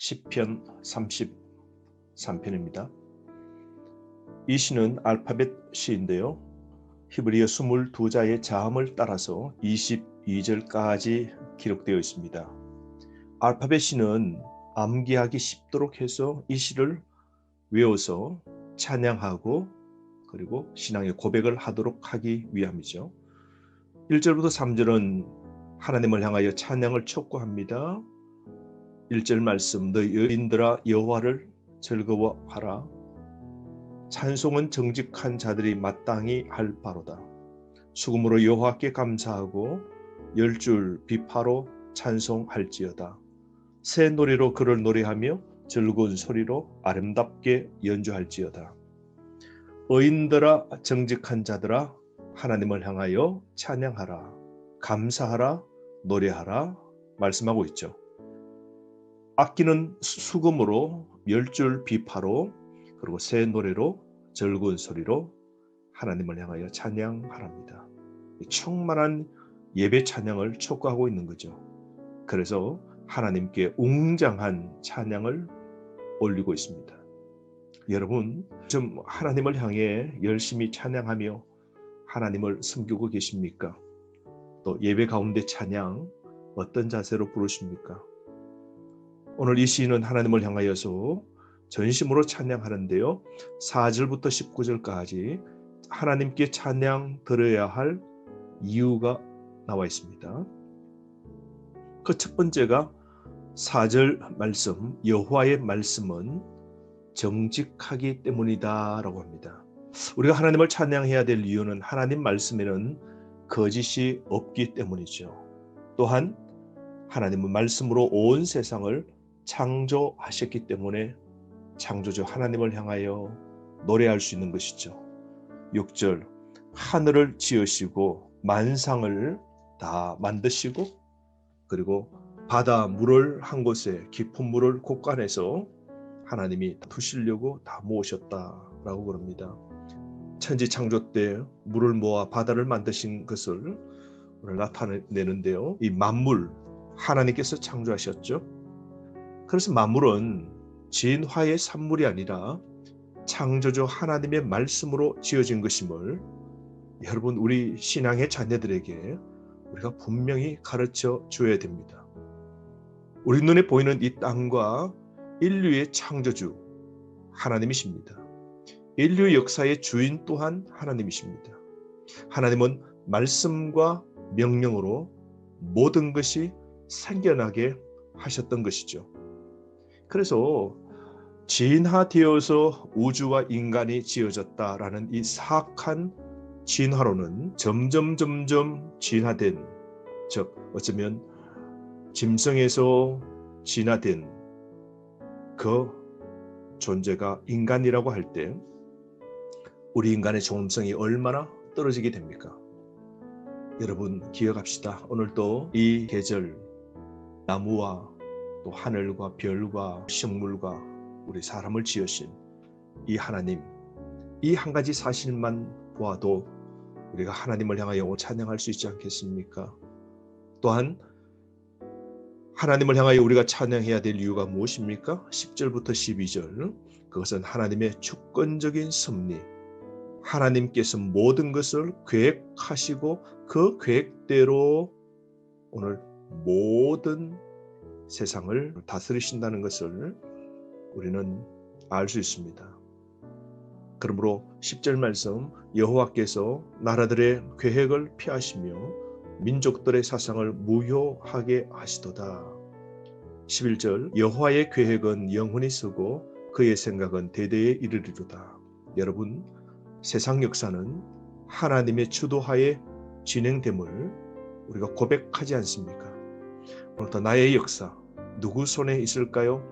시편 33편입니다. 이 시는 알파벳 시인데요. 히브리어 22자의 자음을 따라서 22절까지 기록되어 있습니다. 알파벳 시는 암기하기 쉽도록 해서 이 시를 외워서 찬양하고 그리고 신앙의 고백을 하도록 하기 위함이죠. 1절부터 3절은 하나님을 향하여 찬양을 촉구합니다. 1절 말씀, 너희 여인들아 여호와를 즐거워하라. 찬송은 정직한 자들이 마땅히 할 바로다. 수금으로 여호와께 감사하고 열줄 비파로 찬송할지어다. 새 노래로 그를 노래하며 즐거운 소리로 아름답게 연주할지어다. 의인들아 정직한 자들아 하나님을 향하여 찬양하라. 감사하라. 노래하라. 말씀하고 있죠. 악기는 수금으로 열줄 비파로 그리고 새 노래로 즐거운 소리로 하나님을 향하여 찬양하랍니다. 충만한 예배 찬양을 촉구하고 있는 거죠. 그래서 하나님께 웅장한 찬양을 올리고 있습니다. 여러분 좀 하나님을 향해 열심히 찬양하며 하나님을 섬기고 계십니까? 또 예배 가운데 찬양 어떤 자세로 부르십니까? 오늘 이 시인은 하나님을 향하여서 전심으로 찬양하는데요. 4절부터 19절까지 하나님께 찬양 드려야 할 이유가 나와 있습니다. 그 첫 번째가 4절 말씀, 여호와의 말씀은 정직하기 때문이다 라고 합니다. 우리가 하나님을 찬양해야 될 이유는 하나님 말씀에는 거짓이 없기 때문이죠. 또한 하나님은 말씀으로 온 세상을 창조하셨기 때문에 창조주 하나님을 향하여 노래할 수 있는 것이죠. 6절 하늘을 지으시고 만상을 다 만드시고 그리고 바다 물을 한 곳에 깊은 물을 곳간에서 하나님이 두시려고 다 모으셨다라고 그럽니다. 천지 창조 때 물을 모아 바다를 만드신 것을 오늘 나타내는데요. 이 만물 하나님께서 창조하셨죠. 그래서 만물은 진화의 산물이 아니라 창조주 하나님의 말씀으로 지어진 것임을 여러분 우리 신앙의 자녀들에게 우리가 분명히 가르쳐 줘야 됩니다. 우리 눈에 보이는 이 땅과 인류의 창조주 하나님이십니다. 인류 역사의 주인 또한 하나님이십니다. 하나님은 말씀과 명령으로 모든 것이 생겨나게 하셨던 것이죠. 그래서 진화되어서 우주와 인간이 지어졌다라는 이 사악한 진화론은 점점 진화된, 즉 어쩌면 짐승에서 진화된 그 존재가 인간이라고 할 때 우리 인간의 존엄성이 얼마나 떨어지게 됩니까? 여러분 기억합시다. 오늘도 이 계절 나무와 또 하늘과 별과 식물과 우리 사람을 지으신 이 하나님, 이 한 가지 사실만 보아도 우리가 하나님을 향하여 찬양할 수 있지 않겠습니까? 또한 하나님을 향하여 우리가 찬양해야 될 이유가 무엇입니까? 10절부터 12절 그것은 하나님의 주권적인 섭리, 하나님께서 모든 것을 계획하시고 그 계획대로 오늘 모든 세상을 다스리신다는 것을 우리는 알 수 있습니다. 그러므로 10절 말씀 여호와께서 나라들의 계획을 피하시며 민족들의 사상을 무효하게 하시도다. 11절 여호와의 계획은 영원히 서고 그의 생각은 대대에 이르리로다. 여러분 세상 역사는 하나님의 주도하에 진행됨을 우리가 고백하지 않습니까? 오늘도 나의 역사 누구 손에 있을까요?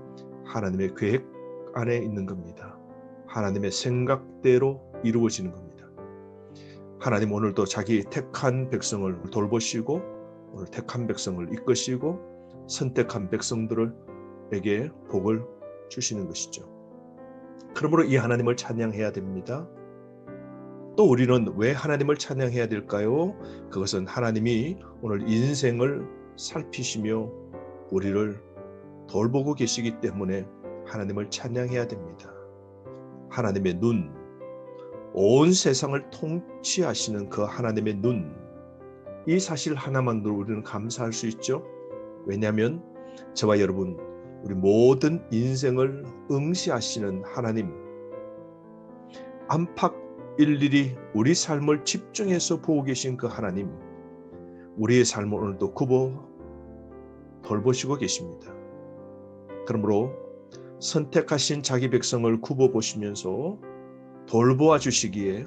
하나님의 계획 안에 있는 겁니다. 하나님의 생각대로 이루어지는 겁니다. 하나님 오늘도 자기 택한 백성을 돌보시고 오늘 택한 백성을 이끄시고 선택한 백성들에게 복을 주시는 것이죠. 그러므로 이 하나님을 찬양해야 됩니다. 또 우리는 왜 하나님을 찬양해야 될까요? 그것은 하나님이 오늘 인생을 살피시며 우리를 돌보고 계시기 때문에 하나님을 찬양해야 됩니다. 하나님의 눈, 온 세상을 통치하시는 그 하나님의 눈, 이 사실 하나만으로 우리는 감사할 수 있죠. 왜냐하면 저와 여러분, 우리 모든 인생을 응시하시는 하나님, 안팎 일일이 우리 삶을 집중해서 보고 계신 그 하나님, 우리의 삶을 오늘도 굽어 돌보시고 계십니다. 그러므로 선택하신 자기 백성을 굽어 보시면서 돌보아 주시기에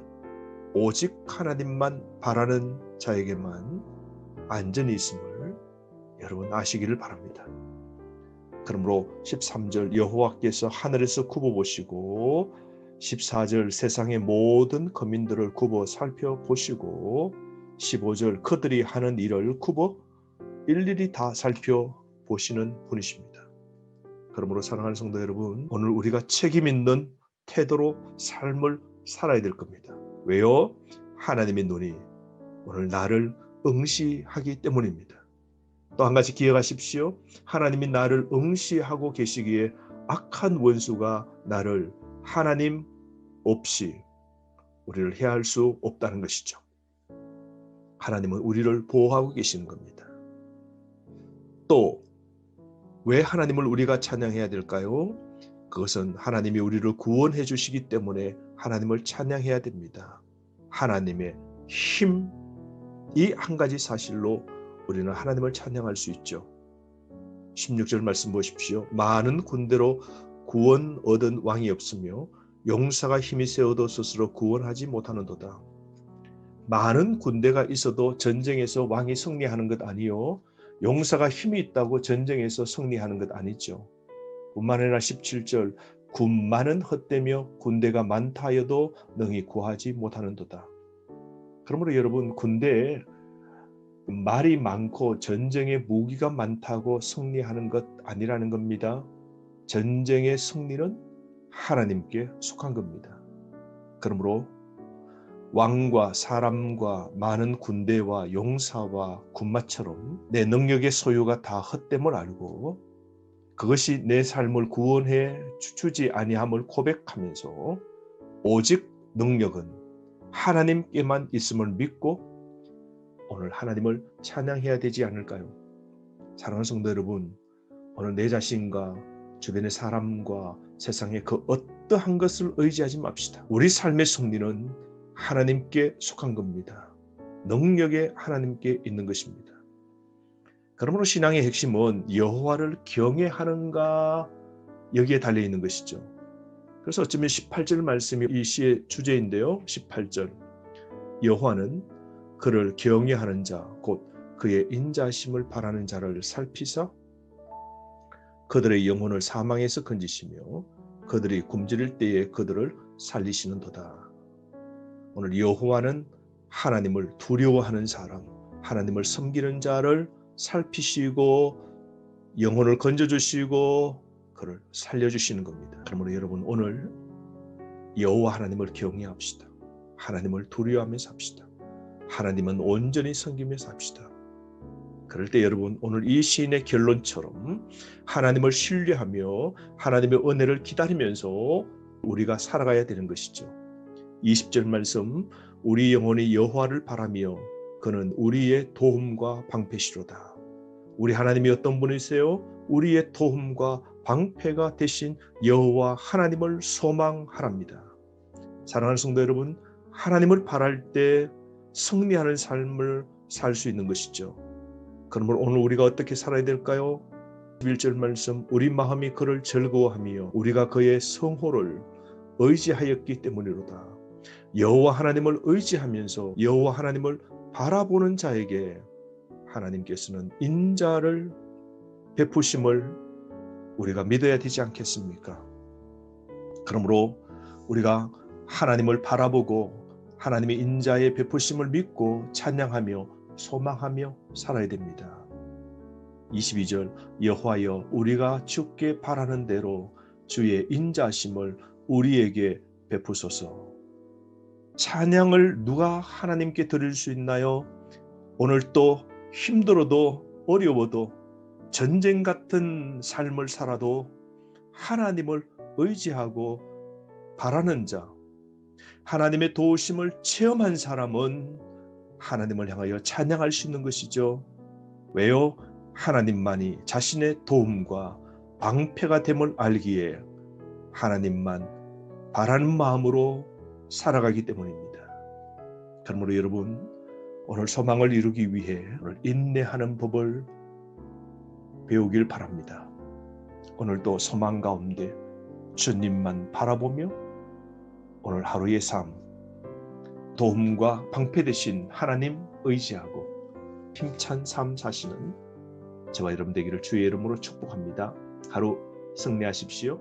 오직 하나님만 바라는 자에게만 안전이 있음을 여러분 아시기를 바랍니다. 그러므로 13절 여호와께서 하늘에서 굽어 보시고 14절 세상의 모든 거민들을 굽어 살펴보시고 15절 그들이 하는 일을 굽어 일일이 다 살펴보시는 분이십니다. 그러므로 사랑하는 성도 여러분, 오늘 우리가 책임 있는 태도로 삶을 살아야 될 겁니다. 왜요? 하나님의 눈이 오늘 나를 응시하기 때문입니다. 또 한 가지 기억하십시오. 하나님이 나를 응시하고 계시기에 악한 원수가 나를 하나님 없이 우리를 해할 수 없다는 것이죠. 하나님은 우리를 보호하고 계시는 겁니다. 또 왜 하나님을 우리가 찬양해야 될까요? 그것은 하나님이 우리를 구원해 주시기 때문에 하나님을 찬양해야 됩니다. 하나님의 힘, 이 한 가지 사실로 우리는 하나님을 찬양할 수 있죠. 16절 말씀 보십시오. 많은 군대로 구원 얻은 왕이 없으며 용사가 힘이 세어도 스스로 구원하지 못하는도다. 많은 군대가 있어도 전쟁에서 왕이 승리하는 것 아니요, 용사가 힘이 있다고 전쟁에서 승리하는 것 아니죠. 뿐만 아니라 17절 군만은 헛되며 군대가 많다 하여도 능히 구하지 못하는도다. 그러므로 여러분, 군대에 말이 많고 전쟁에 무기가 많다고 승리하는 것 아니라는 겁니다. 전쟁의 승리는 하나님께 속한 겁니다. 그러므로 왕과 사람과 많은 군대와 용사와 군마처럼 내 능력의 소유가 다 헛됨을 알고 그것이 내 삶을 구원해 주지 아니함을 고백하면서 오직 능력은 하나님께만 있음을 믿고 오늘 하나님을 찬양해야 되지 않을까요? 사랑하는 성도 여러분, 오늘 내 자신과 주변의 사람과 세상의 그 어떠한 것을 의지하지 맙시다. 우리 삶의 승리는 하나님께 속한 겁니다. 능력이 하나님께 있는 것입니다. 그러므로 신앙의 핵심은 여호와를 경외하는가, 여기에 달려있는 것이죠. 그래서 어쩌면 18절 말씀이 이 시의 주제인데요. 18절 여호와는 그를 경외하는 자, 곧 그의 인자심을 바라는 자를 살피사 그들의 영혼을 사망에서 건지시며 그들이 굶주릴 때에 그들을 살리시는도다. 오늘 여호와는 하나님을 두려워하는 사람, 하나님을 섬기는 자를 살피시고 영혼을 건져주시고 그를 살려주시는 겁니다. 그러므로 여러분, 오늘 여호와 하나님을 경외합시다. 하나님을 두려워하면서 삽시다. 하나님은 온전히 섬기면서 삽시다. 그럴 때 여러분, 오늘 이 시인의 결론처럼 하나님을 신뢰하며 하나님의 은혜를 기다리면서 우리가 살아가야 되는 것이죠. 20절 말씀, 우리 영혼이 여호와를 바라며 그는 우리의 도움과 방패시로다. 우리 하나님이 어떤 분이세요? 우리의 도움과 방패가 되신 여호와 하나님을 소망하랍니다. 사랑하는 성도 여러분, 하나님을 바랄 때 승리하는 삶을 살 수 있는 것이죠. 그러므로 오늘 우리가 어떻게 살아야 될까요? 11절 말씀, 우리 마음이 그를 즐거워하며 우리가 그의 성호를 의지하였기 때문이로다. 여호와 하나님을 의지하면서 여호와 하나님을 바라보는 자에게 하나님께서는 인자를 베푸심을 우리가 믿어야 되지 않겠습니까? 그러므로 우리가 하나님을 바라보고 하나님의 인자의 베푸심을 믿고 찬양하며 소망하며 살아야 됩니다. 22절 여호와여 우리가 주께 바라는 대로 주의 인자심을 우리에게 베푸소서. 찬양을 누가 하나님께 드릴 수 있나요? 오늘 또 힘들어도 어려워도 전쟁 같은 삶을 살아도 하나님을 의지하고 바라는 자, 하나님의 도우심을 체험한 사람은 하나님을 향하여 찬양할 수 있는 것이죠. 왜요? 하나님만이 자신의 도움과 방패가 됨을 알기에 하나님만 바라는 마음으로 살아가기 때문입니다. 그러므로 여러분, 오늘 소망을 이루기 위해 오늘 인내하는 법을 배우길 바랍니다. 오늘도 소망 가운데 주님만 바라보며 오늘 하루의 삶, 도움과 방패 되신 하나님 의지하고 힘찬 삶 사시는 저와 여러분 되기를 주의 이름으로 축복합니다. 하루 승리하십시오.